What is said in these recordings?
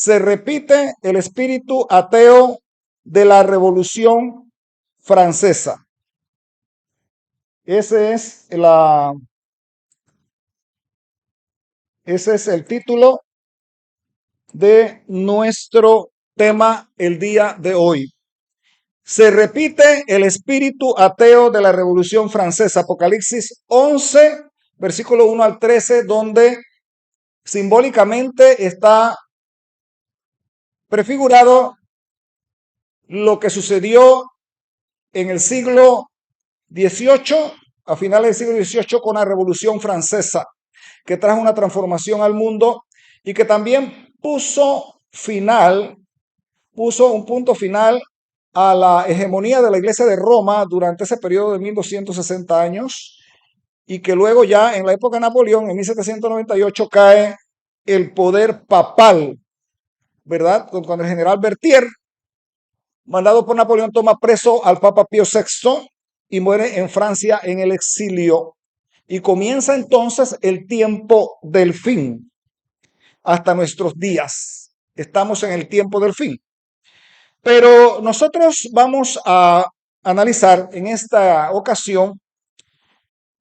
Se repite el espíritu ateo de la Revolución Francesa. Ese es el título de nuestro tema el día de hoy. Se repite el espíritu ateo de la Revolución Francesa. Apocalipsis 11, versículo 1 al 13, donde simbólicamente está prefigurado lo que sucedió en el siglo XVIII, a finales del siglo XVIII, con la Revolución Francesa, que trajo una transformación al mundo y que también puso un punto final a la hegemonía de la Iglesia de Roma durante ese periodo de 1260 años, y que luego ya en la época de Napoleón, en 1798, cae el poder papal, ¿verdad? Cuando el general Berthier, mandado por Napoleón, toma preso al Papa Pío VI y muere en Francia en el exilio. Y comienza entonces el tiempo del fin. Hasta nuestros días estamos en el tiempo del fin. Pero nosotros vamos a analizar en esta ocasión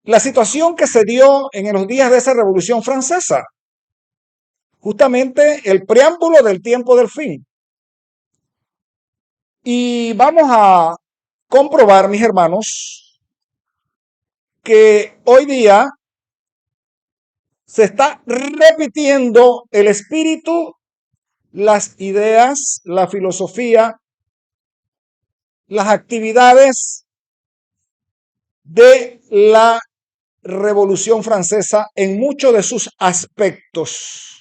la situación que se dio en los días de esa Revolución Francesa. Justamente el preámbulo del tiempo del fin. Y vamos a comprobar, mis hermanos, que hoy día se está repitiendo el espíritu, las ideas, la filosofía, las actividades de la Revolución Francesa en muchos de sus aspectos.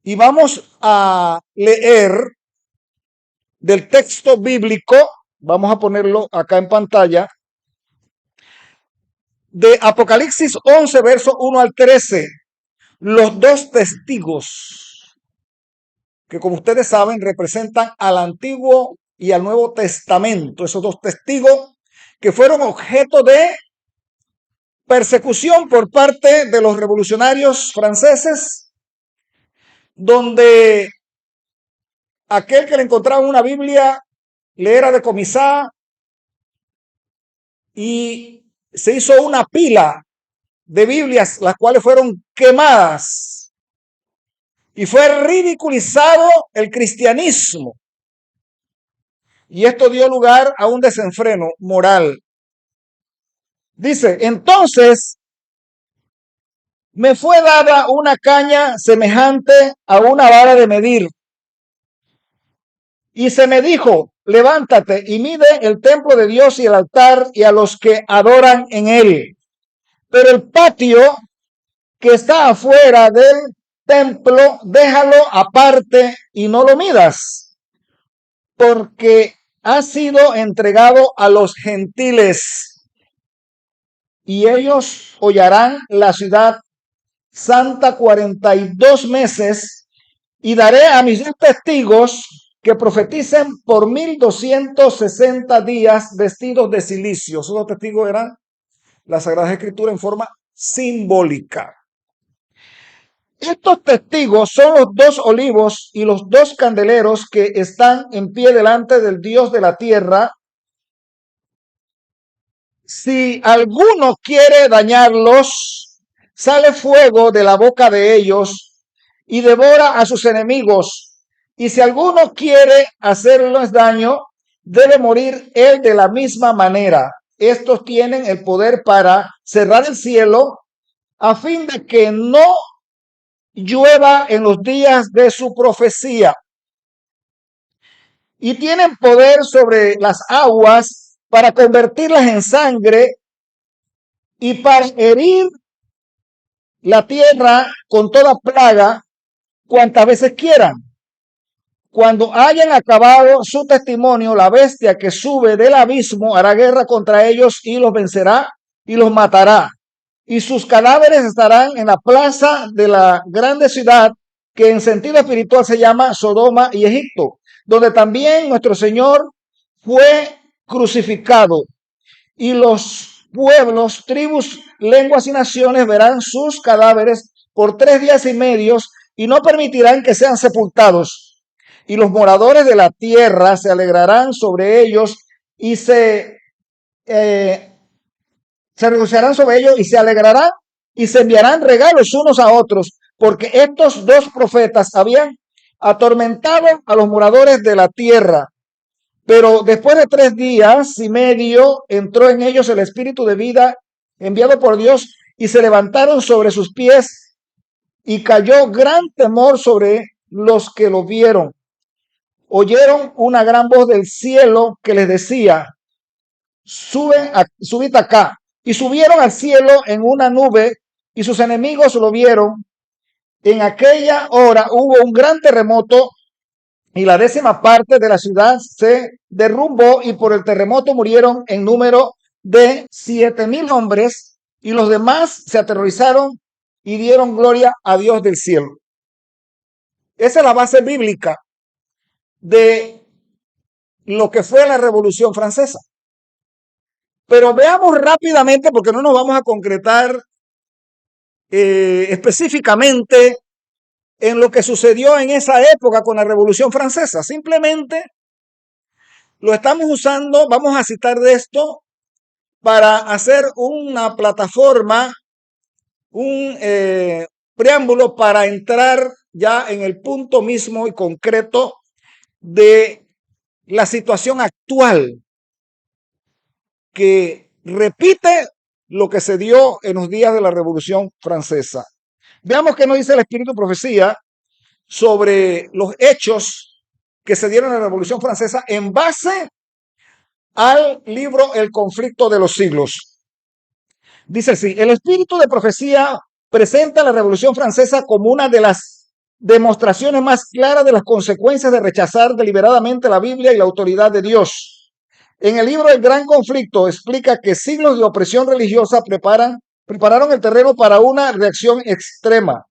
Y vamos a leer del texto bíblico, vamos a ponerlo acá en pantalla, de Apocalipsis 11, verso 1 al 13, los dos testigos, que como ustedes saben representan al Antiguo y al Nuevo Testamento, esos dos testigos que fueron objeto de persecución por parte de los revolucionarios franceses, donde aquel que le encontraba una Biblia le era decomisada y se hizo una pila de Biblias, las cuales fueron quemadas, y fue ridiculizado el cristianismo. Y esto dio lugar a un desenfreno moral. Dice, entonces me fue dada una caña semejante a una vara de medir, y se me dijo, levántate y mide el templo de Dios y el altar y a los que adoran en él. Pero el patio que está afuera del templo, déjalo aparte y no lo midas, porque ha sido entregado a los gentiles, y ellos hollarán la ciudad santa 42 meses, y daré a mis testigos que profeticen por 1260 días vestidos de cilicio. Esos dos testigos eran la Sagrada Escritura en forma simbólica. Estos testigos son los dos olivos y los dos candeleros que están en pie delante del Dios de la tierra. Si alguno quiere dañarlos, sale fuego de la boca de ellos y devora a sus enemigos. Y si alguno quiere hacerles daño, debe morir él de la misma manera. Estos tienen el poder para cerrar el cielo a fin de que no llueva en los días de su profecía. Y tienen poder sobre las aguas para convertirlas en sangre y para herir la tierra con toda plaga cuantas veces quieran. Cuando hayan acabado su testimonio, la bestia que sube del abismo hará guerra contra ellos y los vencerá y los matará. Y sus cadáveres estarán en la plaza de la grande ciudad, que en sentido espiritual se llama Sodoma y Egipto, donde también nuestro Señor fue crucificado. Y los pueblos, tribus, lenguas y naciones verán sus cadáveres por 3 días y medio, y no permitirán que sean sepultados. Y los moradores de la tierra se alegrarán sobre ellos y se regocijarán sobre ellos y se alegrarán y se enviarán regalos unos a otros, porque estos dos profetas habían atormentado a los moradores de la tierra. Pero después de 3 días y medio entró en ellos el espíritu de vida enviado por Dios y se levantaron sobre sus pies y cayó gran temor sobre los que lo vieron. Oyeron una gran voz del cielo que les decía, subid acá. Y subieron al cielo en una nube y sus enemigos lo vieron. En aquella hora hubo un gran terremoto y la 10ª parte de la ciudad se derrumbó y por el terremoto murieron en número de 7,000 hombres y los demás se aterrorizaron y dieron gloria a Dios del cielo. Esa es la base bíblica de lo que fue la Revolución Francesa. Pero veamos rápidamente, porque no nos vamos a concretar específicamente en lo que sucedió en esa época con la Revolución Francesa. Simplemente lo estamos usando, vamos a citar de esto para hacer una plataforma, un preámbulo para entrar ya en el punto mismo y concreto de la situación actual que repite lo que se dio en los días de la Revolución Francesa. Veamos qué nos dice el Espíritu de Profecía sobre los hechos que se dieron en la Revolución Francesa en base al libro El conflicto de los siglos. Dice así, el Espíritu de Profecía presenta la Revolución Francesa como una de las demostraciones más claras de las consecuencias de rechazar deliberadamente la Biblia y la autoridad de Dios. En el libro El Gran Conflicto explica que siglos de opresión religiosa prepararon el terreno para una reacción extrema,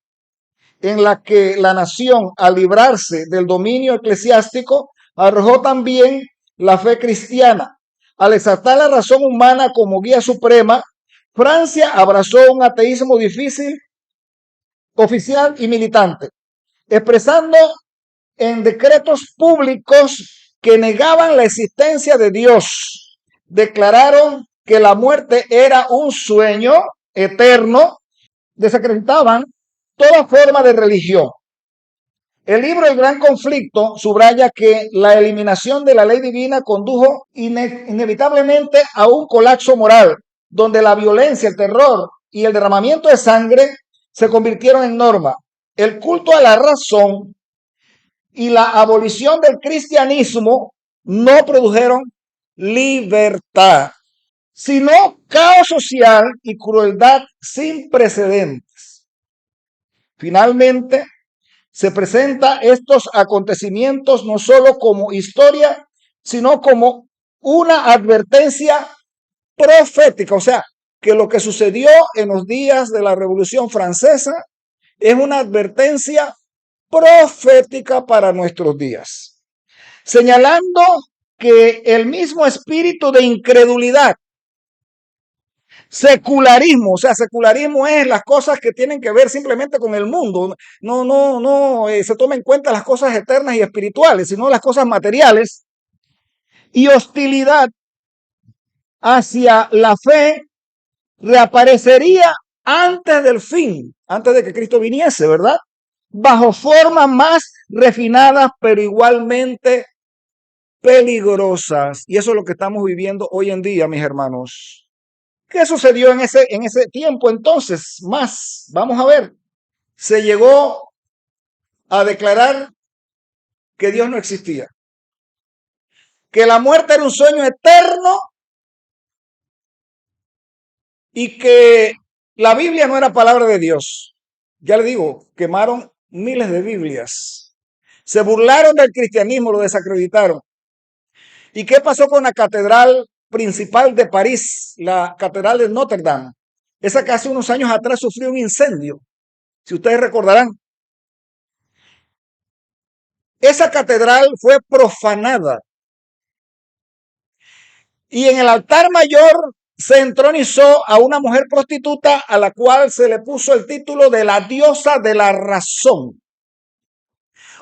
en la que la nación, al librarse del dominio eclesiástico, arrojó también la fe cristiana. Al exaltar la razón humana como guía suprema, Francia abrazó un ateísmo difícil, oficial y militante, expresando en decretos públicos que negaban la existencia de Dios. Declararon que la muerte era un sueño eterno, desacreditaban toda forma de religión. El libro El Gran Conflicto subraya que la eliminación de la ley divina condujo inevitablemente a un colapso moral, donde la violencia, el terror y el derramamiento de sangre se convirtieron en norma. El culto a la razón y la abolición del cristianismo no produjeron libertad, sino caos social y crueldad sin precedentes. Finalmente, se presenta estos acontecimientos no solo como historia, sino como una advertencia profética, o sea, que lo que sucedió en los días de la Revolución Francesa es una advertencia profética para nuestros días, señalando que el mismo espíritu de incredulidad, secularismo, o sea, secularismo es las cosas que tienen que ver simplemente con el mundo, no se toma en cuenta las cosas eternas y espirituales, sino las cosas materiales, y hostilidad hacia la fe reaparecería antes del fin, antes de que Cristo viniese, ¿verdad? Bajo formas más refinadas, pero igualmente peligrosas. Y eso es lo que estamos viviendo hoy en día, mis hermanos. ¿Qué sucedió en ese tiempo entonces? Más, vamos a ver. Se llegó a declarar que Dios no existía, que la muerte era un sueño eterno y que la Biblia no era palabra de Dios. Ya le digo, quemaron miles de Biblias. Se burlaron del cristianismo, lo desacreditaron. ¿Y qué pasó con la catedral principal de París, la catedral de Notre Dame? Esa que hace unos años atrás sufrió un incendio, si ustedes recordarán. Esa catedral fue profanada y en el altar mayor se entronizó a una mujer prostituta a la cual se le puso el título de la diosa de la razón.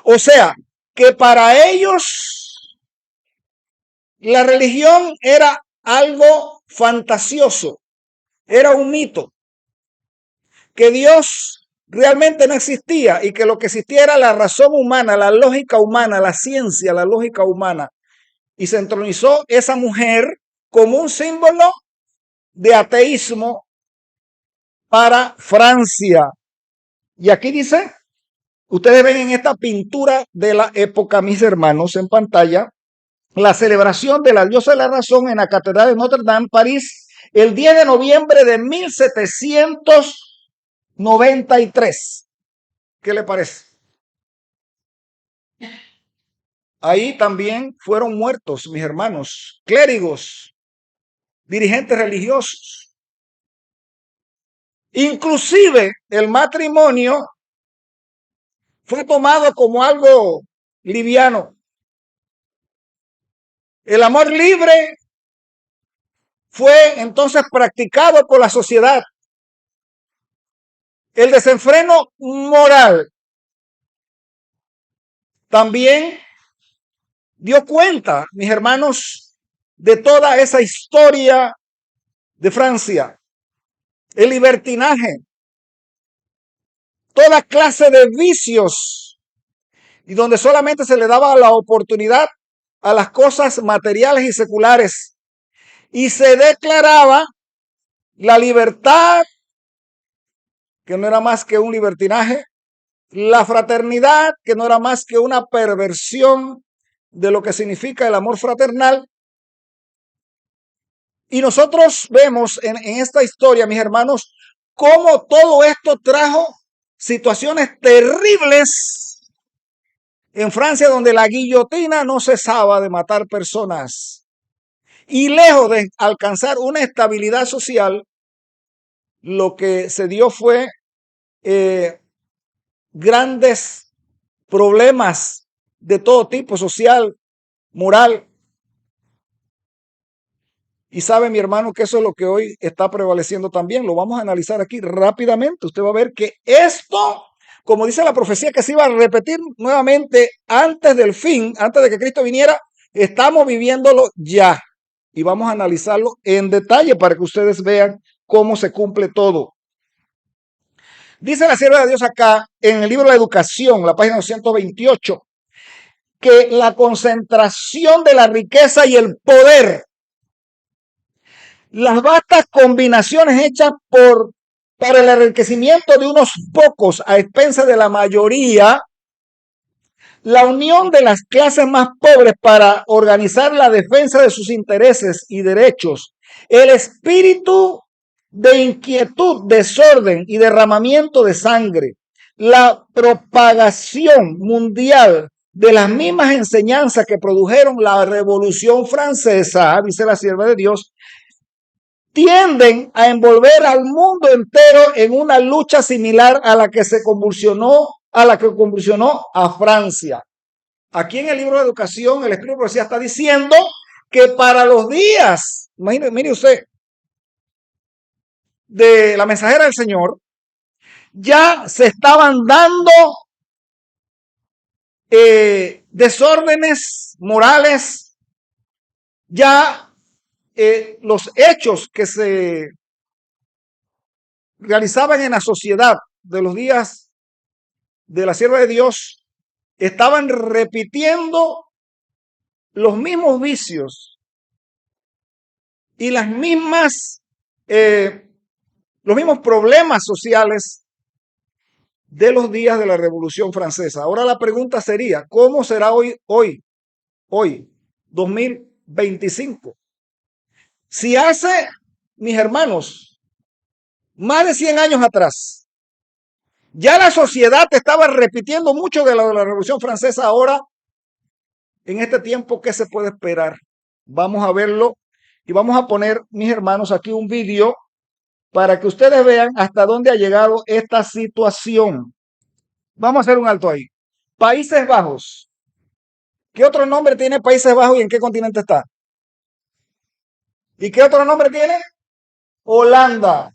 O sea, que para ellos la religión era algo fantasioso, era un mito, que Dios realmente no existía y que lo que existía era la razón humana, la lógica humana, la ciencia, la lógica humana. Y se entronizó esa mujer como un símbolo de ateísmo para Francia. Y aquí dice, ustedes ven en esta pintura de la época, mis hermanos, en pantalla, la celebración de la diosa de la razón en la Catedral de Notre Dame, París, el 10 de noviembre de 1793. ¿Qué le parece? Ahí también fueron muertos, mis hermanos, clérigos, dirigentes religiosos. Inclusive el matrimonio fue tomado como algo liviano. El amor libre fue entonces practicado por la sociedad. El desenfreno moral también dio cuenta, mis hermanos, de toda esa historia de Francia. El libertinaje, toda clase de vicios, y donde solamente se le daba la oportunidad a las cosas materiales y seculares, y se declaraba la libertad, que no era más que un libertinaje, la fraternidad, que no era más que una perversión de lo que significa el amor fraternal. Y nosotros vemos en esta historia, mis hermanos, cómo todo esto trajo situaciones terribles en Francia, donde la guillotina no cesaba de matar personas. Y lejos de alcanzar una estabilidad social, lo que se dio fue grandes problemas de todo tipo, social, moral. Y sabe, mi hermano, que eso es lo que hoy está prevaleciendo también. Lo vamos a analizar aquí rápidamente. Usted va a ver que esto, como dice la profecía, que se iba a repetir nuevamente antes del fin, antes de que Cristo viniera, estamos viviéndolo ya. Y vamos a analizarlo en detalle para que ustedes vean cómo se cumple todo. Dice la sierva de Dios acá en el libro de la Educación, la página 228, que la concentración de la riqueza y el poder, las vastas combinaciones hechas para el enriquecimiento de unos pocos a expensas de la mayoría, la unión de las clases más pobres para organizar la defensa de sus intereses y derechos, el espíritu de inquietud, desorden y derramamiento de sangre, la propagación mundial de las mismas enseñanzas que produjeron la Revolución Francesa, dice la sierva de Dios, tienden a envolver al mundo entero en una lucha similar a la que convulsionó a Francia. Aquí en el libro de Educación, el Espíritu de Profecía está diciendo que para los días, mire usted, de la mensajera del Señor, ya se estaban dando desórdenes morales, ya los hechos que se realizaban en la sociedad de los días de la sierva de Dios estaban repitiendo los mismos vicios y las mismas los mismos problemas sociales de los días de la Revolución Francesa. Ahora la pregunta sería, ¿cómo será hoy, 2025? Si hace, mis hermanos, más de 100 años atrás, ya la sociedad estaba repitiendo mucho de la Revolución Francesa, ahora, en este tiempo, ¿qué se puede esperar? Vamos a verlo y vamos a poner, mis hermanos, aquí un vídeo para que ustedes vean hasta dónde ha llegado esta situación. Vamos a hacer un alto ahí. Países Bajos. ¿Qué otro nombre tiene Países Bajos y en qué continente está? ¿Y qué otro nombre tiene? Holanda.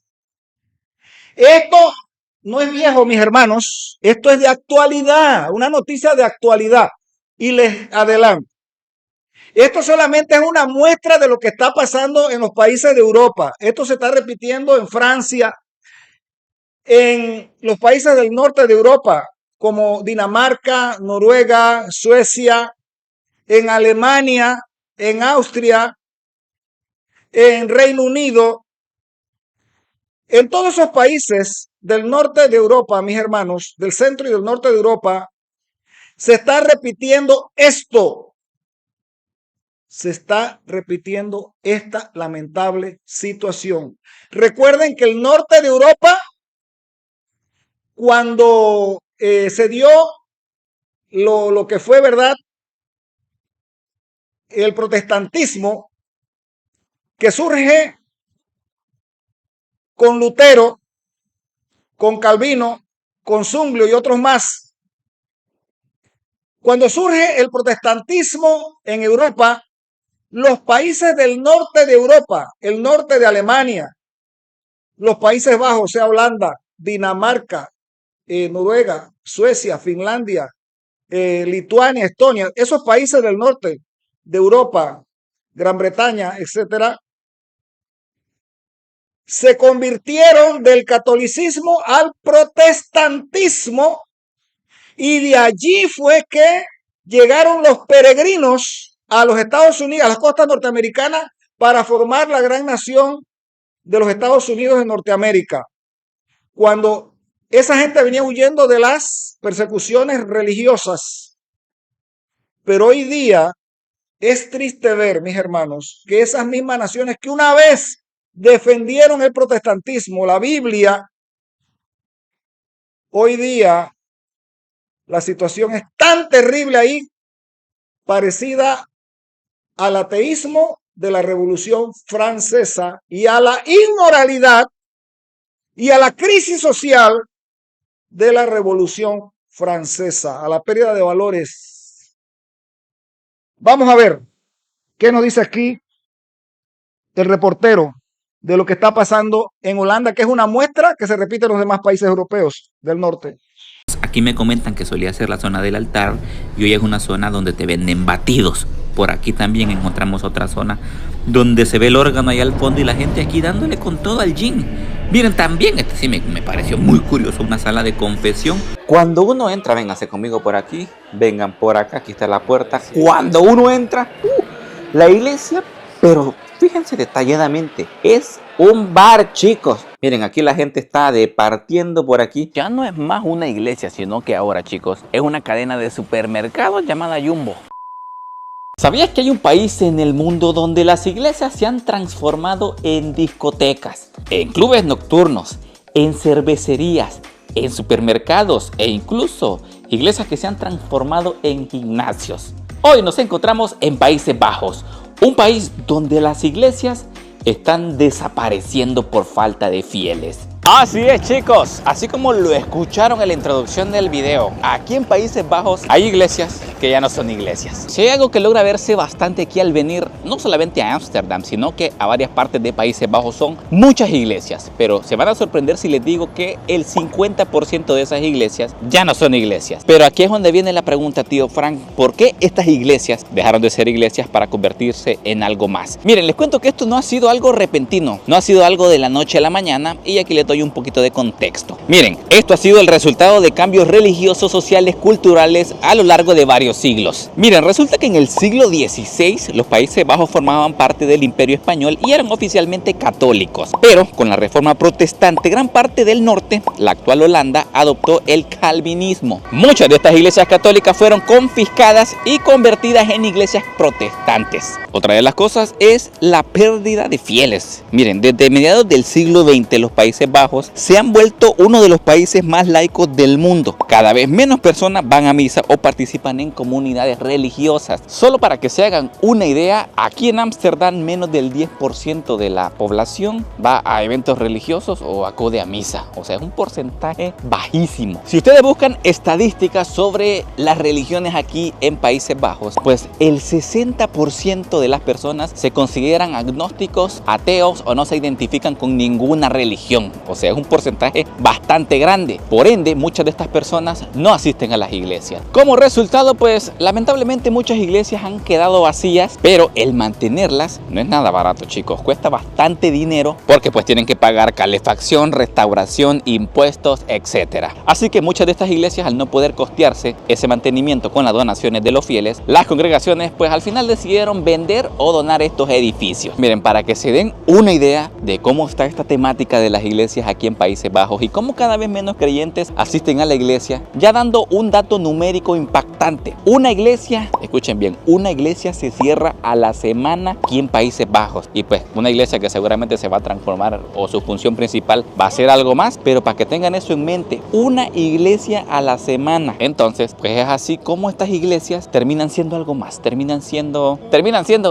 Esto no es viejo, mis hermanos, esto es de actualidad, una noticia de actualidad. Y les adelanto, esto solamente es una muestra de lo que está pasando en los países de Europa. Esto se está repitiendo en Francia, en los países del norte de Europa, como Dinamarca, Noruega, Suecia, en Alemania, en Austria, en Reino Unido. En todos esos países del norte de Europa, mis hermanos, del centro y del norte de Europa, se está repitiendo esto. Se está repitiendo esta lamentable situación. Recuerden que el norte de Europa, cuando se dio lo que fue, ¿verdad?, el protestantismo, que surge con Lutero, con Calvino, con Zwinglio y otros más. Cuando surge el protestantismo en Europa, los países del norte de Europa, el norte de Alemania, los Países Bajos, o sea, Holanda, Dinamarca, Noruega, Suecia, Finlandia, Lituania, Estonia, esos países del norte de Europa, Gran Bretaña, etcétera, se convirtieron del catolicismo al protestantismo, y de allí fue que llegaron los peregrinos a los Estados Unidos, a las costas norteamericanas, para formar la gran nación de los Estados Unidos de Norteamérica. Cuando esa gente venía huyendo de las persecuciones religiosas. Pero hoy día es triste ver, mis hermanos, que esas mismas naciones que una vez defendieron el protestantismo, la Biblia, hoy día la situación es tan terrible ahí, parecida al ateísmo de la Revolución Francesa y a la inmoralidad y a la crisis social de la Revolución Francesa, a la pérdida de valores. Vamos a ver qué nos dice aquí el reportero de lo que está pasando en Holanda, que es una muestra que se repite en los demás países europeos del norte. Aquí me comentan que solía ser la zona del altar y hoy es una zona donde te venden batidos. Por aquí también encontramos otra zona donde se ve el órgano allá al fondo y la gente aquí dándole con todo al gin. Miren, también, este sí me pareció muy curioso, una sala de confesión. Cuando uno entra, vénganse conmigo por aquí, vengan por acá, aquí está la puerta. Cuando uno entra, la iglesia, pero fíjense detalladamente, es un bar, chicos. Miren, aquí la gente está departiendo por aquí. Ya no es más una iglesia, sino que ahora, chicos, es una cadena de supermercados llamada Jumbo. ¿Sabías que hay un país en el mundo donde las iglesias se han transformado en discotecas, en clubes nocturnos, en cervecerías, en supermercados e incluso iglesias que se han transformado en gimnasios? Hoy nos encontramos en Países Bajos, un país donde las iglesias están desapareciendo por falta de fieles. Así es, chicos, así como lo escucharon en la introducción del video, aquí en Países Bajos hay iglesias que ya no son iglesias. Si hay algo que logra verse bastante aquí al venir, no solamente a Ámsterdam, sino que a varias partes de Países Bajos, son muchas iglesias, pero se van a sorprender si les digo que el 50% de esas iglesias ya no son iglesias. Pero aquí es donde viene la pregunta, tío Frank, ¿por qué estas iglesias dejaron de ser iglesias para convertirse en algo más? Miren, les cuento que esto no ha sido algo repentino, no ha sido algo de la noche a la mañana, y aquí les doy un poquito de contexto. Miren, esto ha sido el resultado de cambios religiosos, sociales, culturales a lo largo de varios siglos. Miren, resulta que en el siglo XVI los Países Bajos formaban parte del Imperio Español y eran oficialmente católicos, pero con la reforma protestante gran parte del norte, la actual Holanda, adoptó el calvinismo. Muchas de estas iglesias católicas fueron confiscadas y convertidas en iglesias protestantes. Otra de las cosas es la pérdida de fieles. Miren, desde mediados del siglo XX los Países Bajos se han vuelto uno de los países más laicos del mundo. Cada vez menos personas van a misa o participan en comunidades religiosas. Solo para que se hagan una idea, aquí en Ámsterdam menos del 10% de la población va a eventos religiosos o acude a misa. O sea, es un porcentaje bajísimo. Si ustedes buscan estadísticas sobre las religiones aquí en Países Bajos, pues el 60% de las personas se consideran agnósticos, ateos o no se identifican con ninguna religión. O sea, es un porcentaje bastante grande. Por ende, muchas de estas personas no asisten a las iglesias. Como resultado, pues lamentablemente muchas iglesias han quedado vacías, pero el mantenerlas no es nada barato, chicos. Cuesta bastante dinero porque pues tienen que pagar calefacción, restauración, impuestos, etcétera. Así que muchas de estas iglesias, al no poder costearse ese mantenimiento con las donaciones de los fieles, las congregaciones pues al final decidieron vender o donar estos edificios. Miren, para que se den una idea de cómo está esta temática de las iglesias aquí en Países Bajos y cómo cada vez menos creyentes asisten a la iglesia, ya dando un dato numérico impactante. Una iglesia, escuchen bien, una iglesia se cierra a la semana aquí en Países Bajos. Y pues una iglesia que seguramente se va a transformar o su función principal va a ser algo más, pero para que tengan eso en mente, una iglesia a la semana. Entonces, pues es así como estas iglesias terminan siendo algo más, terminan siendo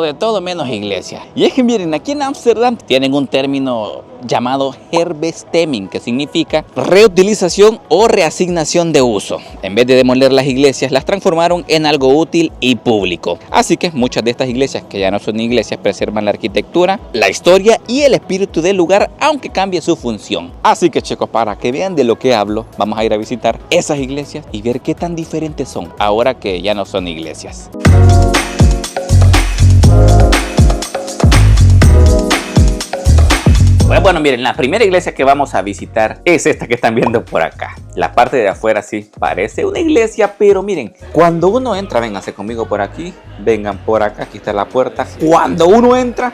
de todo menos iglesias. Y es que miren, aquí en Ámsterdam tienen un término llamado herbestemming, que significa reutilización o reasignación de uso. En vez de demoler las iglesias, las transformaron en algo útil y público. Así que muchas de estas iglesias, que ya no son iglesias, preservan la arquitectura, la historia y el espíritu del lugar, aunque cambie su función. Así que chicos, para que vean de lo que hablo, vamos a ir a visitar esas iglesias y ver qué tan diferentes son ahora que ya no son iglesias. Bueno, miren, la primera iglesia que vamos a visitar es esta que están viendo por acá. La parte de afuera sí parece una iglesia, pero miren, cuando uno entra, vénganse conmigo por aquí, vengan por acá, aquí está la puerta. Cuando uno entra,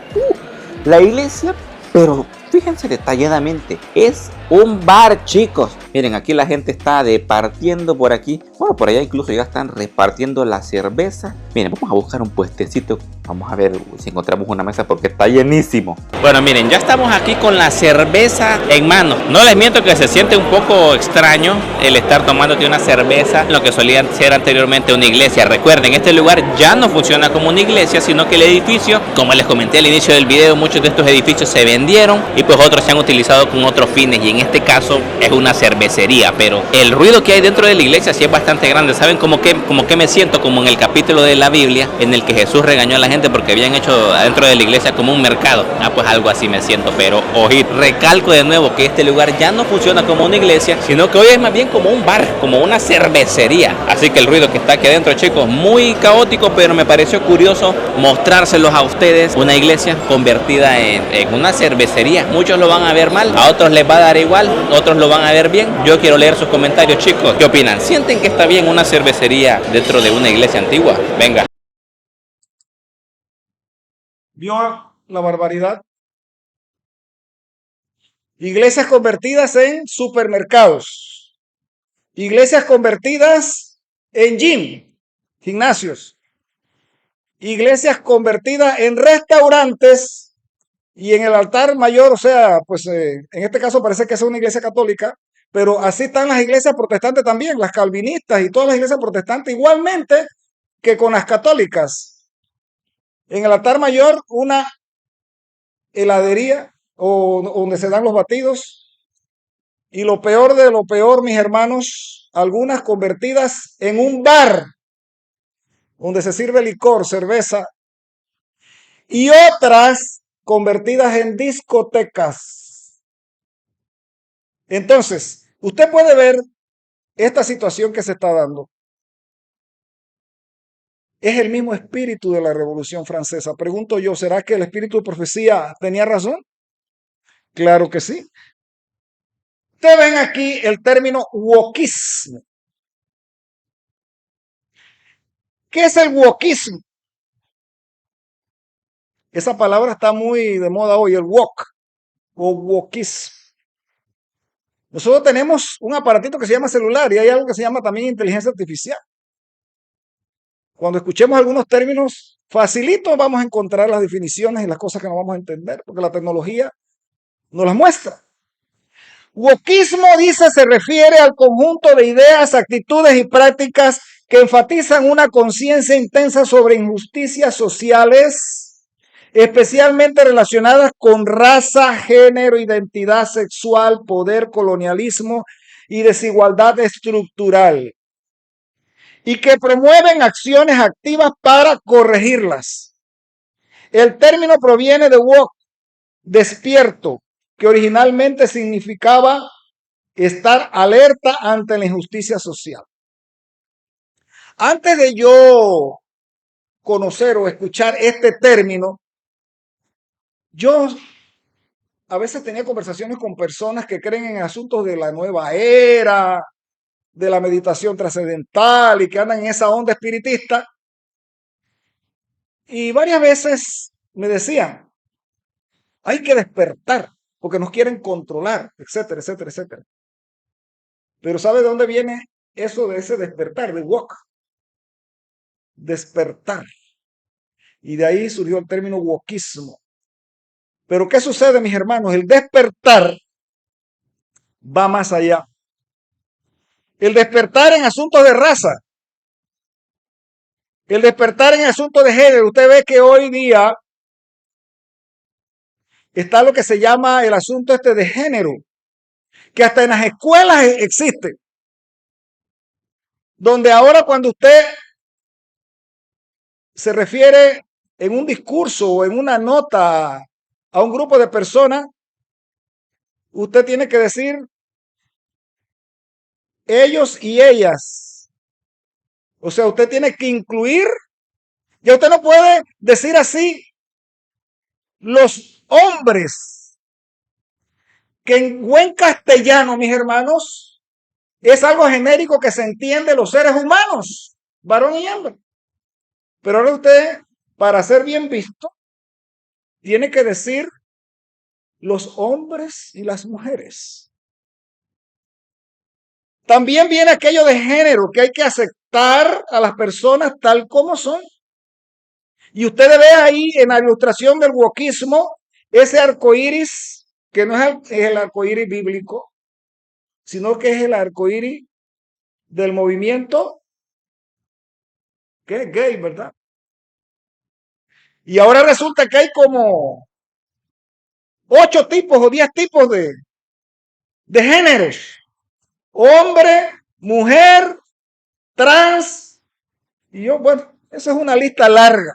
la iglesia, pero fíjense detalladamente, es un bar, chicos. Miren, aquí la gente está departiendo por aquí. Bueno, por allá incluso ya están repartiendo la cerveza. Miren, vamos a buscar un puestecito. Vamos a ver si encontramos una mesa porque está llenísimo. Bueno, miren, ya estamos aquí con la cerveza en mano. No les miento que se siente un poco extraño el estar tomándote una cerveza en lo que solía ser anteriormente una iglesia. Recuerden, este lugar ya no funciona como una iglesia, sino que el edificio, como les comenté al inicio del video, muchos de estos edificios se vendieron y pues otros se han utilizado con otros fines, y en este caso es una cervecería. Pero el ruido que hay dentro de la iglesia sí es bastante grande. ¿Saben cómo que me siento? Como en el capítulo de la Biblia en el que Jesús regañó a la gente porque habían hecho adentro de la iglesia como un mercado. Pues algo así me siento. Pero ojito, recalco de nuevo que este lugar ya no funciona como una iglesia, sino que hoy es más bien como un bar, como una cervecería. Así que el ruido que está aquí adentro, chicos, muy caótico, pero me pareció curioso mostrárselos a ustedes. Una iglesia convertida en una cervecería. Muchos lo van a ver mal, a otros les va a dar igual, otros lo van a ver bien. Yo quiero leer sus comentarios, chicos. ¿Qué opinan? ¿Sienten que está bien una cervecería dentro de una iglesia antigua? Venga. ¿Vio la barbaridad? Iglesias convertidas en supermercados. Iglesias convertidas en gimnasios. Iglesias convertidas en restaurantes y en el altar mayor, o sea, pues en este caso parece que es una iglesia católica, pero así están las iglesias protestantes también, las calvinistas y todas las iglesias protestantes, igualmente que con las católicas. En el altar mayor, una heladería o donde se dan los batidos. Y lo peor de lo peor, mis hermanos, algunas convertidas en un bar donde se sirve licor, cerveza, y otras convertidas en discotecas. Entonces, usted puede ver esta situación que se está dando. Es el mismo espíritu de la Revolución Francesa. Pregunto yo, ¿será que el espíritu de profecía tenía razón? Claro que sí. Ustedes ven aquí el término wokismo. ¿Qué es el wokismo? Esa palabra está muy de moda hoy, el wok o wokismo. Nosotros tenemos un aparatito que se llama celular y hay algo que se llama también inteligencia artificial. Cuando escuchemos algunos términos, facilito vamos a encontrar las definiciones y las cosas que no vamos a entender, porque la tecnología nos las muestra. Wokismo, dice, se refiere al conjunto de ideas, actitudes y prácticas que enfatizan una conciencia intensa sobre injusticias sociales, especialmente relacionadas con raza, género, identidad sexual, poder, colonialismo y desigualdad estructural, y que promueven acciones activas para corregirlas. El término proviene de woke, despierto, que originalmente significaba estar alerta ante la injusticia social. Antes de yo conocer o escuchar este término, yo a veces tenía conversaciones con personas que creen en asuntos de la nueva era, de la meditación trascendental y que andan en esa onda espiritista. Y varias veces me decían, hay que despertar porque nos quieren controlar, etcétera, etcétera, etcétera. Pero ¿sabe de dónde viene eso de ese despertar, de walk? Despertar. Y de ahí surgió el término wokismo. Pero ¿qué sucede, mis hermanos? El despertar va más allá. El despertar en asuntos de raza, el despertar en asuntos de género. Usted ve que hoy día está lo que se llama el asunto este de género, que hasta en las escuelas existe, donde ahora cuando usted se refiere en un discurso o en una nota a un grupo de personas, usted tiene que decir ellos y ellas. O sea, usted tiene que incluir, ya usted no puede decir así los hombres, que en buen castellano, mis hermanos, es algo genérico que se entiende los seres humanos, varón y hembra. Pero ahora usted, para ser bien visto, tiene que decir los hombres y las mujeres. También viene aquello de género, que hay que aceptar a las personas tal como son. Y usted ve ahí en la ilustración del wokismo ese arco iris, que no es el arco iris bíblico, sino que es el arco iris del movimiento que es gay, ¿verdad? Y ahora resulta que hay como 8 tipos o 10 tipos de géneros. Hombre, mujer, trans. Y yo, bueno, esa es una lista larga.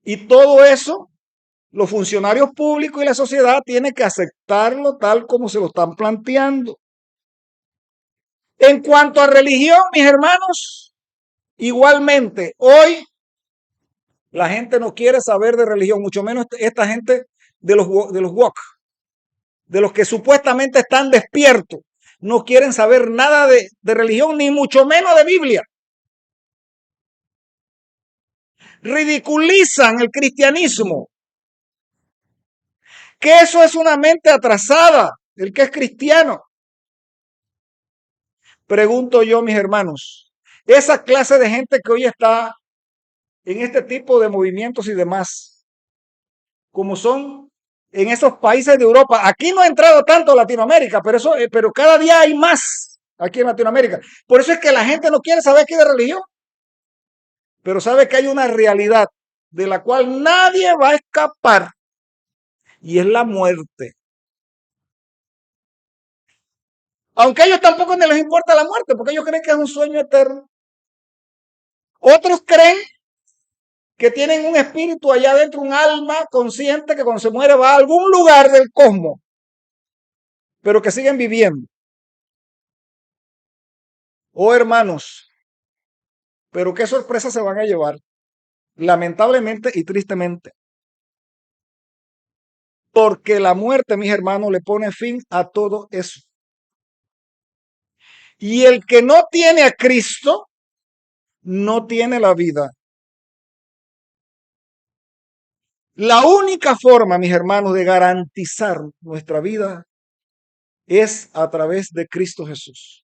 Y todo eso, los funcionarios públicos y la sociedad tienen que aceptarlo tal como se lo están planteando. En cuanto a religión, mis hermanos, igualmente, hoy la gente no quiere saber de religión, mucho menos esta gente de los woke, de los que supuestamente están despiertos. No quieren saber nada de religión, ni mucho menos de Biblia. Ridiculizan el cristianismo, que eso es una mente atrasada, el que es cristiano. Pregunto yo, mis hermanos, esa clase de gente que hoy está en este tipo de movimientos y demás, como son en esos países de Europa, aquí no ha entrado tanto Latinoamérica, pero cada día hay más aquí en Latinoamérica. Por eso es que la gente no quiere saber qué de religión, pero sabe que hay una realidad de la cual nadie va a escapar, y es la muerte. Aunque a ellos tampoco les importa la muerte, porque ellos creen que es un sueño eterno. Otros creen que tienen un espíritu allá adentro, un alma consciente que cuando se muere va a algún lugar del cosmos, pero que siguen viviendo. Oh, hermanos, pero qué sorpresa se van a llevar, lamentablemente y tristemente. Porque la muerte, mis hermanos, le pone fin a todo eso. Y el que no tiene a Cristo, no tiene la vida. La única forma, mis hermanos, de garantizar nuestra vida es a través de Cristo Jesús.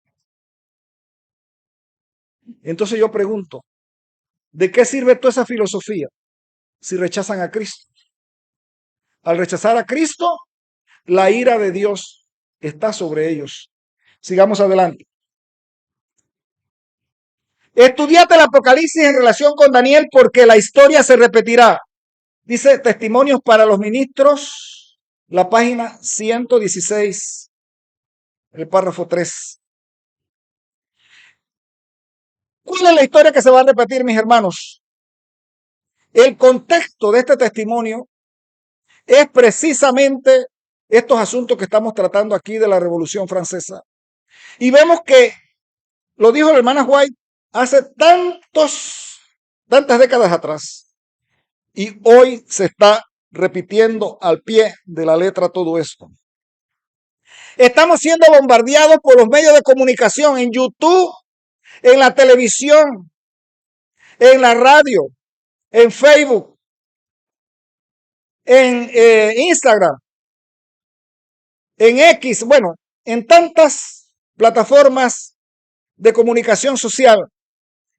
Entonces yo pregunto, ¿de qué sirve toda esa filosofía si rechazan a Cristo? Al rechazar a Cristo, la ira de Dios está sobre ellos. Sigamos adelante. Estudiate el Apocalipsis en relación con Daniel porque la historia se repetirá. Dice Testimonios para los Ministros, la página 116, el párrafo 3. ¿Cuál es la historia que se va a repetir, mis hermanos? El contexto de este testimonio es precisamente estos asuntos que estamos tratando aquí de la Revolución Francesa. Y vemos que, lo dijo la hermana White, hace tantas décadas atrás, y hoy se está repitiendo al pie de la letra todo esto. Estamos siendo bombardeados por los medios de comunicación, en YouTube, en la televisión, en la radio, en Facebook, en Instagram, en X, bueno, en tantas plataformas de comunicación social.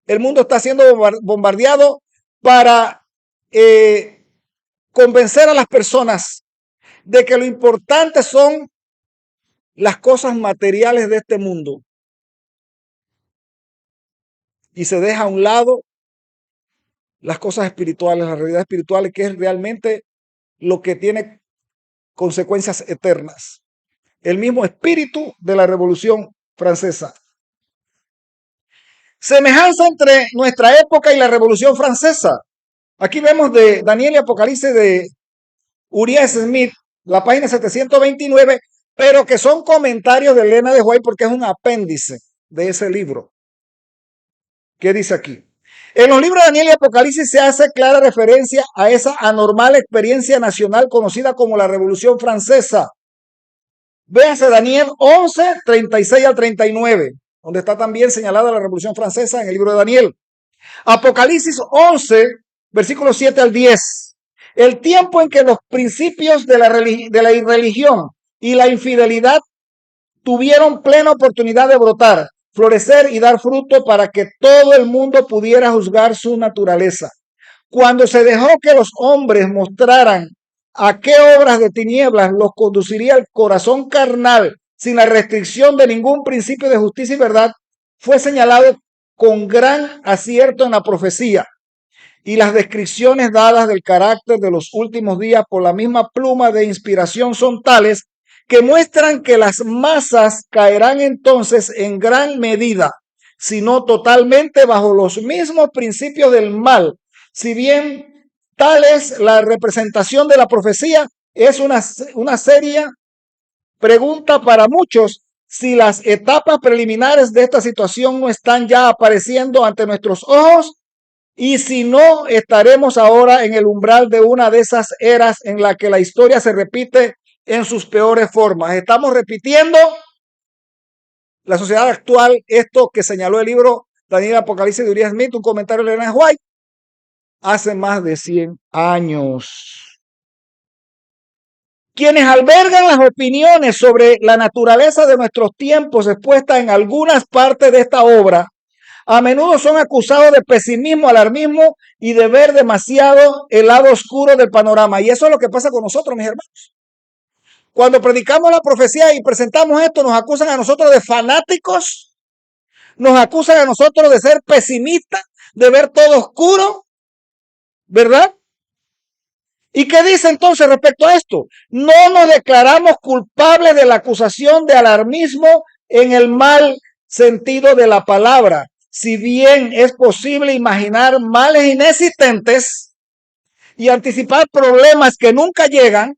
El mundo está siendo bombardeado para convencer a las personas de que lo importante son las cosas materiales de este mundo. Y se deja a un lado las cosas espirituales, la realidad espiritual, que es realmente lo que tiene consecuencias eternas. El mismo espíritu de la Revolución Francesa. Semejanza entre nuestra época y la Revolución Francesa. Aquí vemos de Daniel y Apocalipsis de Uriah Smith, la página 729, pero que son comentarios de Elena de White porque es un apéndice de ese libro. ¿Qué dice aquí? En los libros de Daniel y Apocalipsis se hace clara referencia a esa anormal experiencia nacional conocida como la Revolución Francesa. Véase Daniel 11, 36 al 39, donde está también señalada la Revolución Francesa en el libro de Daniel. Apocalipsis 11, versículos 7 al 10. El tiempo en que los principios de la irreligión y la infidelidad tuvieron plena oportunidad de brotar, florecer y dar fruto para que todo el mundo pudiera juzgar su naturaleza. Cuando se dejó que los hombres mostraran a qué obras de tinieblas los conduciría el corazón carnal sin la restricción de ningún principio de justicia y verdad, fue señalado con gran acierto en la profecía. Y las descripciones dadas del carácter de los últimos días por la misma pluma de inspiración son tales que muestran que las masas caerán entonces en gran medida, si no totalmente, bajo los mismos principios del mal. Si bien tal es la representación de la profecía, es una seria pregunta para muchos si las etapas preliminares de esta situación no están ya apareciendo ante nuestros ojos y si no estaremos ahora en el umbral de una de esas eras en la que la historia se repite en sus peores formas. Estamos repitiendo la sociedad actual, esto que señaló el libro Daniel Apocalipsis de Uriah Smith, un comentario de Elena White, hace más de 100 años. Quienes albergan las opiniones sobre la naturaleza de nuestros tiempos expuestas en algunas partes de esta obra, a menudo son acusados de pesimismo, alarmismo y de ver demasiado el lado oscuro del panorama. Y eso es lo que pasa con nosotros, mis hermanos. Cuando predicamos la profecía y presentamos esto, nos acusan a nosotros de fanáticos, nos acusan a nosotros de ser pesimistas, de ver todo oscuro, ¿verdad? ¿Y qué dice entonces respecto a esto? No nos declaramos culpables de la acusación de alarmismo en el mal sentido de la palabra. Si bien es posible imaginar males inexistentes y anticipar problemas que nunca llegan,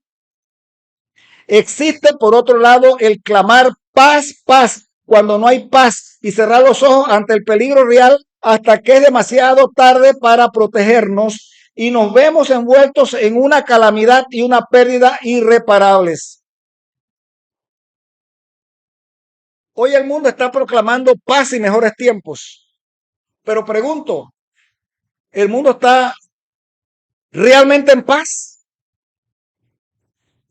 existe por otro lado el clamar paz, paz, cuando no hay paz y cerrar los ojos ante el peligro real hasta que es demasiado tarde para protegernos y nos vemos envueltos en una calamidad y una pérdida irreparables. Hoy el mundo está proclamando paz y mejores tiempos. Pero pregunto, ¿el mundo está realmente en paz?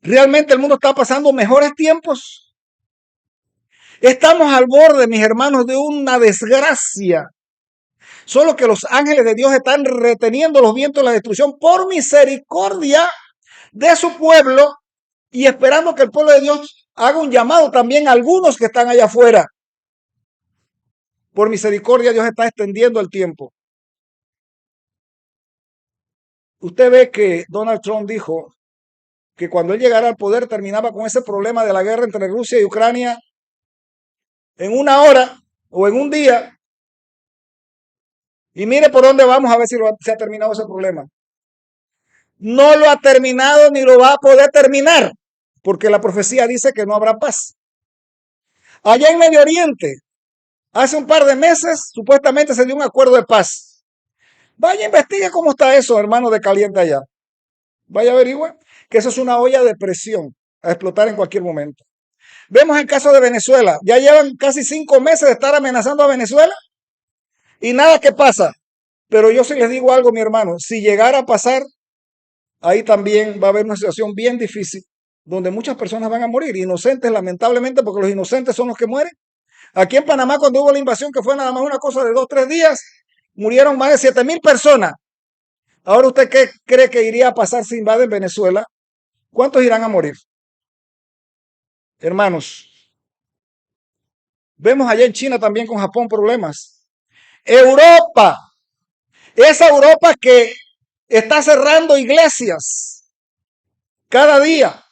¿Realmente el mundo está pasando mejores tiempos? Estamos al borde, mis hermanos, de una desgracia. Solo que los ángeles de Dios están reteniendo los vientos de la destrucción por misericordia de su pueblo y esperando que el pueblo de Dios haga un llamado también a algunos que están allá afuera. Por misericordia, Dios está extendiendo el tiempo. Usted ve que Donald Trump dijo que cuando él llegara al poder terminaba con ese problema de la guerra entre Rusia y Ucrania en una hora o en un día. Y mire por dónde vamos a ver si se ha terminado ese problema. No lo ha terminado ni lo va a poder terminar, porque la profecía dice que no habrá paz. Allá en Medio Oriente, hace un par de meses, supuestamente se dio un acuerdo de paz. Vaya, investigue cómo está eso, hermano, de caliente allá. Vaya, averigüe que eso es una olla de presión a explotar en cualquier momento. Vemos el caso de Venezuela. Ya llevan casi 5 meses de estar amenazando a Venezuela y nada que pasa. Pero yo sí les digo algo, mi hermano, si llegara a pasar, ahí también va a haber una situación bien difícil, donde muchas personas van a morir, inocentes lamentablemente, porque los inocentes son los que mueren. Aquí en Panamá, cuando hubo la invasión, que fue nada más una cosa de 2 o 3 días, murieron más de 7,000 personas. Ahora, ¿usted qué cree que iría a pasar si invaden Venezuela? ¿Cuántos irán a morir? Hermanos, vemos allá en China también con Japón problemas. Europa, esa Europa que está cerrando iglesias cada día,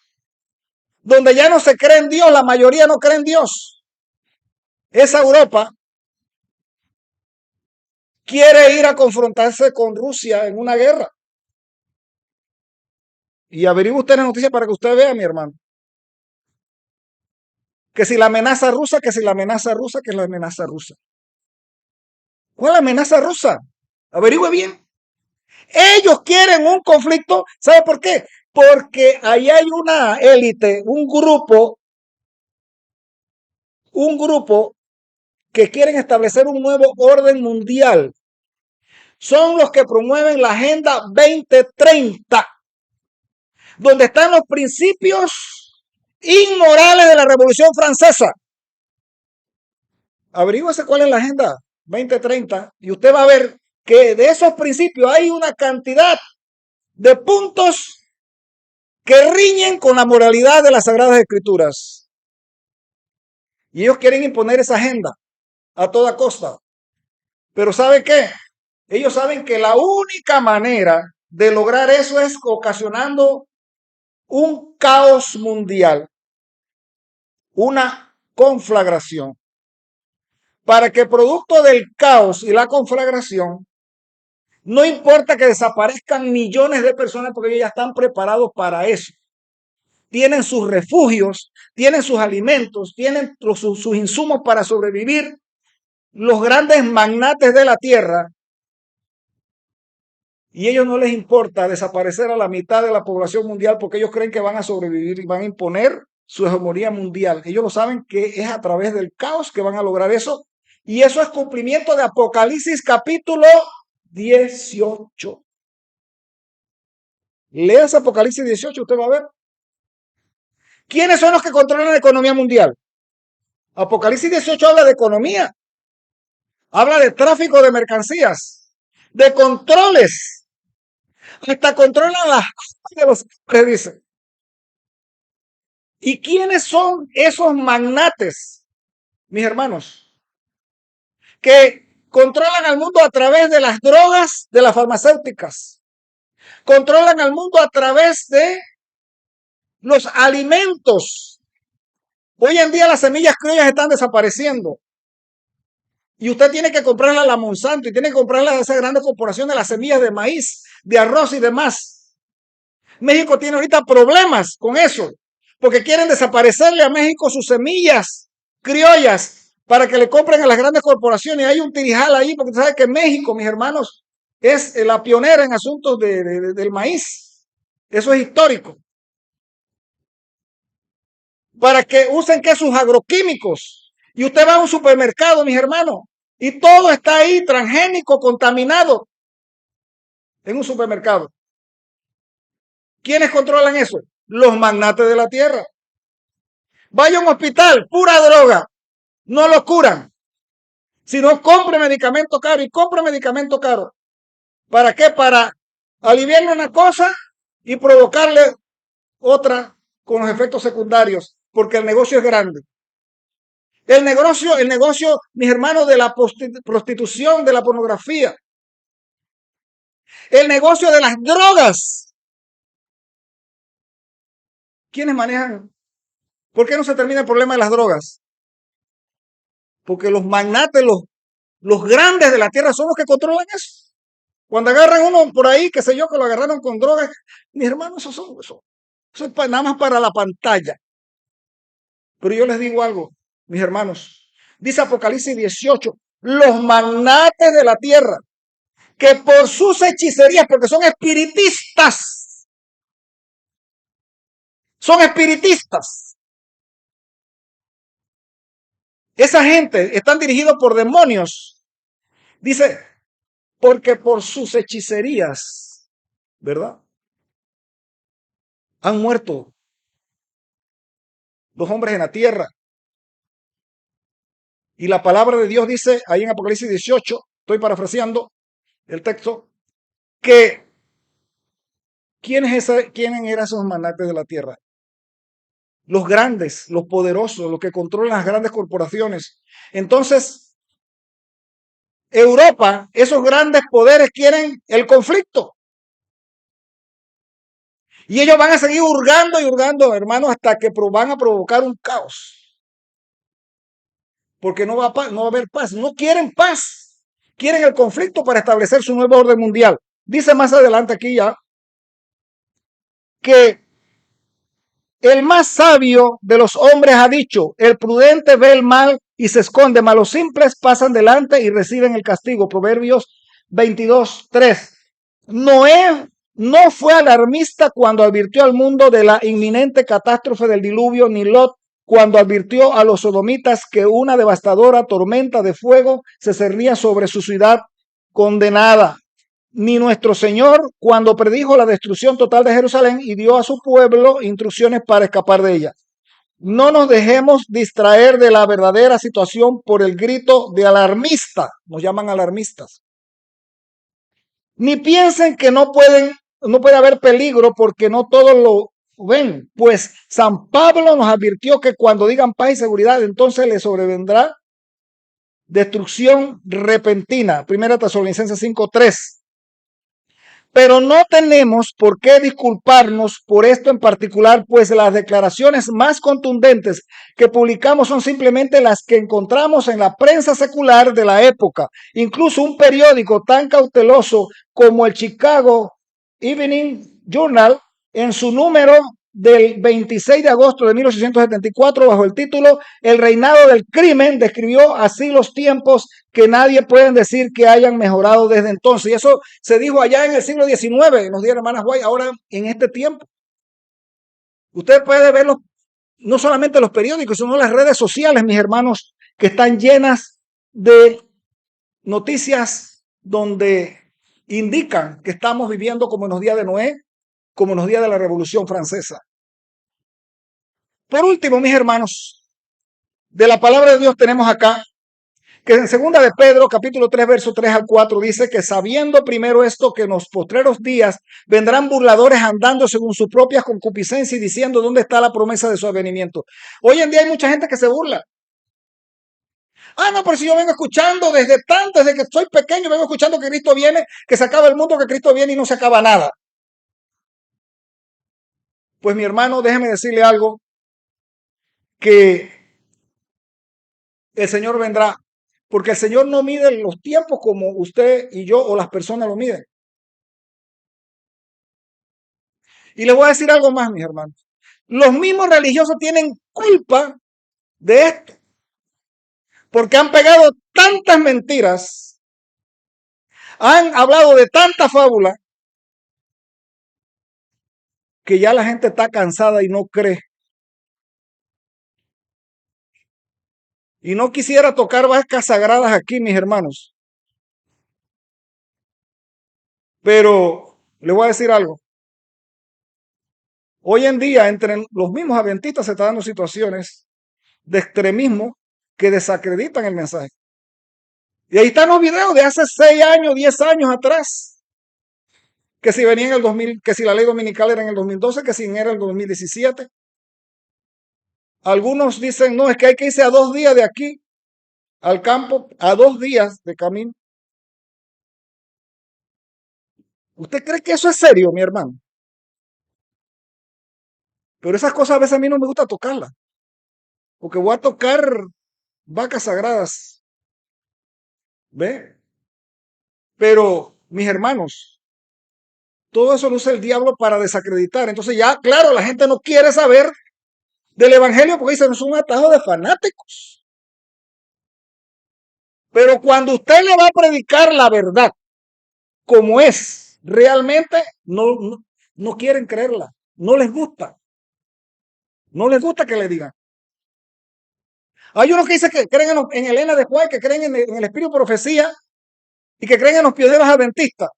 donde ya no se cree en Dios, la mayoría no cree en Dios. Esa Europa quiere ir a confrontarse con Rusia en una guerra. Y averigüe usted la noticia para que usted vea, mi hermano. Que si la amenaza rusa, que si la amenaza rusa, que la amenaza rusa. ¿Cuál amenaza rusa? Averigüe bien. Ellos quieren un conflicto. ¿Sabe por qué? Porque ahí hay una élite, un grupo que quieren establecer un nuevo orden mundial. Son los que promueven la Agenda 2030, donde están los principios inmorales de la Revolución Francesa. Averígüese cuál es la Agenda 2030 y usted va a ver que de esos principios hay una cantidad de puntos que riñen con la moralidad de las Sagradas Escrituras. Y ellos quieren imponer esa agenda a toda costa. Pero ¿sabe qué? Ellos saben que la única manera de lograr eso es ocasionando un caos mundial, una conflagración, para que producto del caos y la conflagración, no importa que desaparezcan millones de personas porque ellos ya están preparados para eso. Tienen sus refugios, tienen sus alimentos, tienen sus insumos para sobrevivir. Los grandes magnates de la tierra, y a ellos no les importa desaparecer a la mitad de la población mundial porque ellos creen que van a sobrevivir y van a imponer su hegemonía mundial. Ellos lo saben que es a través del caos que van a lograr eso. Y eso es cumplimiento de Apocalipsis capítulo 18. Leas Apocalipsis 18, usted va a ver. ¿Quiénes son los que controlan la economía mundial? Apocalipsis 18 habla de economía. Habla de tráfico de mercancías, de controles. Hasta controlan las de los que dicen. ¿Y quiénes son esos magnates, mis hermanos? Que controlan al mundo a través de las drogas, de las farmacéuticas. Controlan al mundo a través de los alimentos. Hoy en día las semillas criollas están desapareciendo. Y usted tiene que comprarla a la Monsanto y tiene que comprarla a esa grande corporación de las semillas de maíz, de arroz y demás. México tiene ahorita problemas con eso, porque quieren desaparecerle a México sus semillas criollas para que le compren a las grandes corporaciones. Hay un tirijal ahí, porque usted sabe que México, mis hermanos, es la pionera en asuntos del maíz. Eso es histórico. Para que usen que sus agroquímicos. Y usted va a un supermercado, mis hermanos, y todo está ahí transgénico, contaminado, en un supermercado. ¿Quiénes controlan eso? Los magnates de la tierra. Vaya a un hospital, pura droga, no lo curan. Si no, compre medicamento caro y compre medicamento caro. ¿Para qué? Para aliviarle una cosa y provocarle otra con los efectos secundarios, porque el negocio es grande. El negocio, mis hermanos, de la prostitución, de la pornografía. El negocio de las drogas. ¿Quiénes manejan? ¿Por qué no se termina el problema de las drogas? Porque los magnates, los grandes de la tierra son los que controlan eso. Cuando agarran uno por ahí, qué sé yo, que lo agarraron con drogas, mis hermanos, eso es nada más para la pantalla. Pero yo les digo algo, mis hermanos, dice Apocalipsis 18, los magnates de la tierra, que por sus hechicerías, porque son espiritistas. Esa gente están dirigidos por demonios. Dice, porque por sus hechicerías, ¿verdad? Han muerto los hombres en la tierra. Y la palabra de Dios dice ahí en Apocalipsis 18, estoy parafraseando el texto, que ¿quiénes eran esos magnates de la tierra? Los grandes, los poderosos, los que controlan las grandes corporaciones. Entonces, Europa, esos grandes poderes quieren el conflicto. Y ellos van a seguir hurgando y hurgando, hermanos, hasta que van a provocar un caos. Porque no va a haber paz. No quieren paz. Quieren el conflicto para establecer su nuevo orden mundial. Dice más adelante aquí ya que el más sabio de los hombres ha dicho, el prudente ve el mal y se esconde, mas los simples pasan delante y reciben el castigo. Proverbios 22:3. Noé no fue alarmista cuando advirtió al mundo de la inminente catástrofe del diluvio, ni Lot cuando advirtió a los sodomitas que una devastadora tormenta de fuego se cernía sobre su ciudad condenada, ni nuestro Señor cuando predijo la destrucción total de Jerusalén y dio a su pueblo instrucciones para escapar de ella. No nos dejemos distraer de la verdadera situación por el grito de alarmista, nos llaman alarmistas. Ni piensen que no puede haber peligro porque no todos lo ven, pues San Pablo nos advirtió que cuando digan paz y seguridad, entonces les sobrevendrá destrucción repentina. Primera Tesalonicenses 5:3. Pero no tenemos por qué disculparnos por esto en particular, pues las declaraciones más contundentes que publicamos son simplemente las que encontramos en la prensa secular de la época. Incluso un periódico tan cauteloso como el Chicago Evening Journal, en su número del 26 de agosto de 1874, bajo el título El reinado del crimen, describió así los tiempos que nadie puede decir que hayan mejorado desde entonces. Y eso se dijo allá en el siglo XIX, nos dijeron hermanas White, ahora en este tiempo. Usted puede ver no solamente los periódicos, sino las redes sociales, mis hermanos, que están llenas de noticias donde indican que estamos viviendo como en los días de Noé, como en los días de la Revolución Francesa. Por último, mis hermanos, de la palabra de Dios tenemos acá que en segunda de Pedro, capítulo 3, verso 3 al 4, dice que sabiendo primero esto, que en los postreros días vendrán burladores andando según sus propias concupiscencias y diciendo dónde está la promesa de su advenimiento. Hoy en día hay mucha gente que se burla. Ah, no, pero si yo vengo escuchando desde que soy pequeño, vengo escuchando que Cristo viene, que se acaba el mundo, que Cristo viene y no se acaba nada. Pues mi hermano, déjeme decirle algo, que el Señor vendrá, porque el Señor no mide los tiempos como usted y yo o las personas lo miden. Y les voy a decir algo más, mis hermanos. Los mismos religiosos tienen culpa de esto, porque han pegado tantas mentiras, han hablado de tanta fábula, que ya la gente está cansada y no cree. Y no quisiera tocar vacas sagradas aquí, mis hermanos. Pero le voy a decir algo. Hoy en día, entre los mismos adventistas se están dando situaciones de extremismo que desacreditan el mensaje. Y ahí están los videos de hace 6 años, 10 años atrás. Que si venía en el 2000, que si la ley dominical era en el 2012, que si era en el 2017. Algunos dicen, no, es que hay que irse a 2 días de aquí al campo, a 2 días de camino. ¿Usted cree que eso es serio, mi hermano? Pero esas cosas a veces a mí no me gusta tocarlas, porque voy a tocar vacas sagradas, ¿ve? Pero, mis hermanos, todo eso lo usa el diablo para desacreditar. Entonces ya, claro, la gente no quiere saber del evangelio porque dicen, es un atajo de fanáticos. Pero cuando usted le va a predicar la verdad como es realmente, no quieren creerla. No les gusta. No les gusta que le digan. Hay unos que dicen que creen en Elena de White, que creen en el espíritu de profecía y que creen en los pioneros adventistas.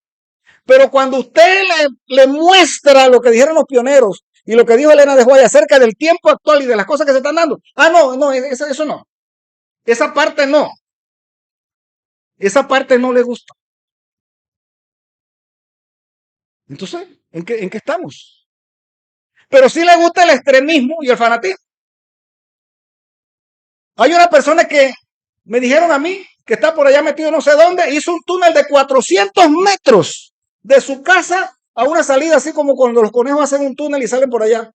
Pero cuando usted le muestra lo que dijeron los pioneros y lo que dijo Elena de White acerca del tiempo actual y de las cosas que se están dando, no, eso no. Esa parte no. Esa parte no le gusta. Entonces, ¿en qué estamos? Pero sí le gusta el extremismo y el fanatismo. Hay una persona que me dijeron a mí que está por allá metido no sé dónde, hizo un túnel de 400 metros de su casa a una salida, así como cuando los conejos hacen un túnel y salen por allá,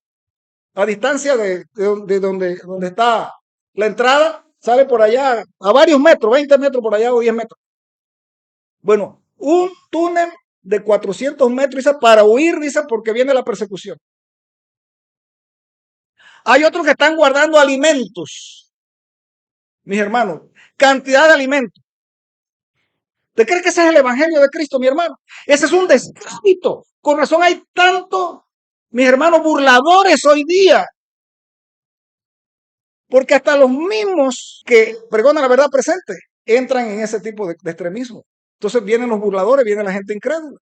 a distancia de donde está la entrada, sale por allá a varios metros, 20 metros por allá o 10 metros. Bueno, un túnel de 400 metros, dice, para huir, dice, porque viene la persecución. Hay otros que están guardando alimentos, mis hermanos, cantidad de alimentos. ¿Usted cree que ese es el evangelio de Cristo, mi hermano? Ese es un descrédito. Con razón hay tanto, mis hermanos, burladores hoy día. Porque hasta los mismos que pregonan la verdad presente entran en ese tipo de extremismo. Entonces vienen los burladores, viene la gente incrédula.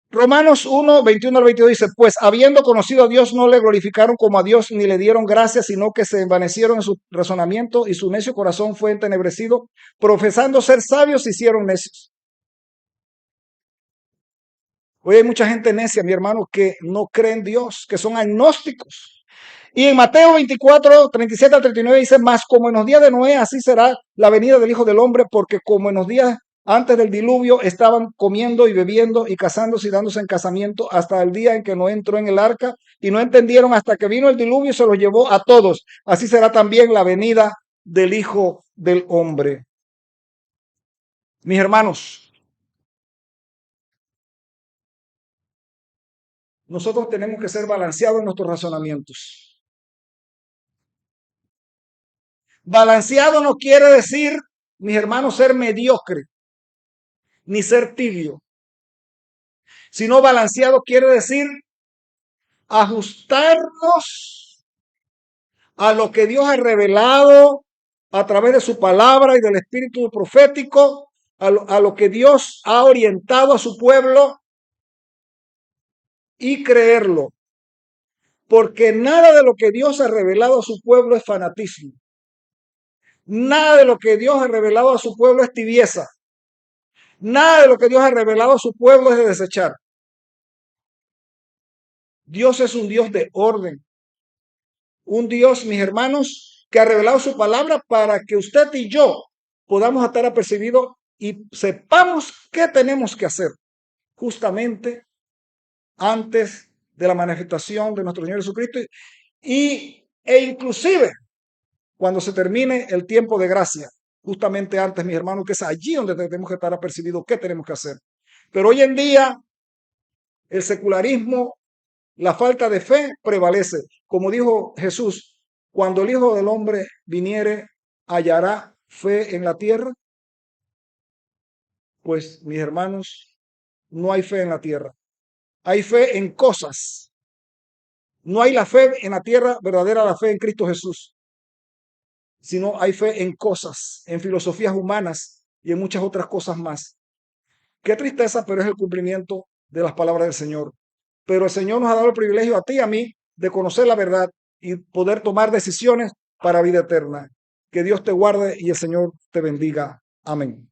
Romanos 1, 21 al 22 dice, pues habiendo conocido a Dios no le glorificaron como a Dios ni le dieron gracias, sino que se envanecieron en su razonamiento y su necio corazón fue entenebrecido, profesando ser sabios se hicieron necios. Hoy hay mucha gente necia, mi hermano, que no cree en Dios, que son agnósticos. Y en Mateo 24, 37 al 39 dice, más como en los días de Noé, así será la venida del Hijo del Hombre, porque como en los días antes del diluvio estaban comiendo y bebiendo y casándose y dándose en casamiento hasta el día en que Noé entró en el arca y no entendieron hasta que vino el diluvio y se los llevó a todos. Así será también la venida del Hijo del Hombre. Mis hermanos, nosotros tenemos que ser balanceados en nuestros razonamientos. Balanceado no quiere decir, mis hermanos, ser mediocre, ni ser tibio. Sino balanceado quiere decir ajustarnos a lo que Dios ha revelado a través de su palabra y del espíritu profético, a lo que Dios ha orientado a su pueblo y creerlo. Porque nada de lo que Dios ha revelado a su pueblo es fanatismo. Nada de lo que Dios ha revelado a su pueblo es tibieza. Nada de lo que Dios ha revelado a su pueblo es de desechar. Dios es un Dios de orden. Un Dios, mis hermanos, que ha revelado su palabra para que usted y yo podamos estar apercibidos y sepamos qué tenemos que hacer justamente antes de la manifestación de nuestro Señor Jesucristo e inclusive cuando se termine el tiempo de gracia, justamente antes, mis hermanos, que es allí donde tenemos que estar apercibidos qué tenemos que hacer. Pero hoy en día el secularismo, la falta de fe prevalece. Como dijo Jesús, cuando el Hijo del Hombre viniere, ¿hallará fe en la tierra? Pues, mis hermanos, no hay fe en la tierra. Hay fe en cosas. No hay la fe en la tierra verdadera, la fe en Cristo Jesús, sino hay fe en cosas, en filosofías humanas y en muchas otras cosas más. Qué tristeza, pero es el cumplimiento de las palabras del Señor. Pero el Señor nos ha dado el privilegio a ti y a mí de conocer la verdad y poder tomar decisiones para vida eterna. Que Dios te guarde y el Señor te bendiga. Amén.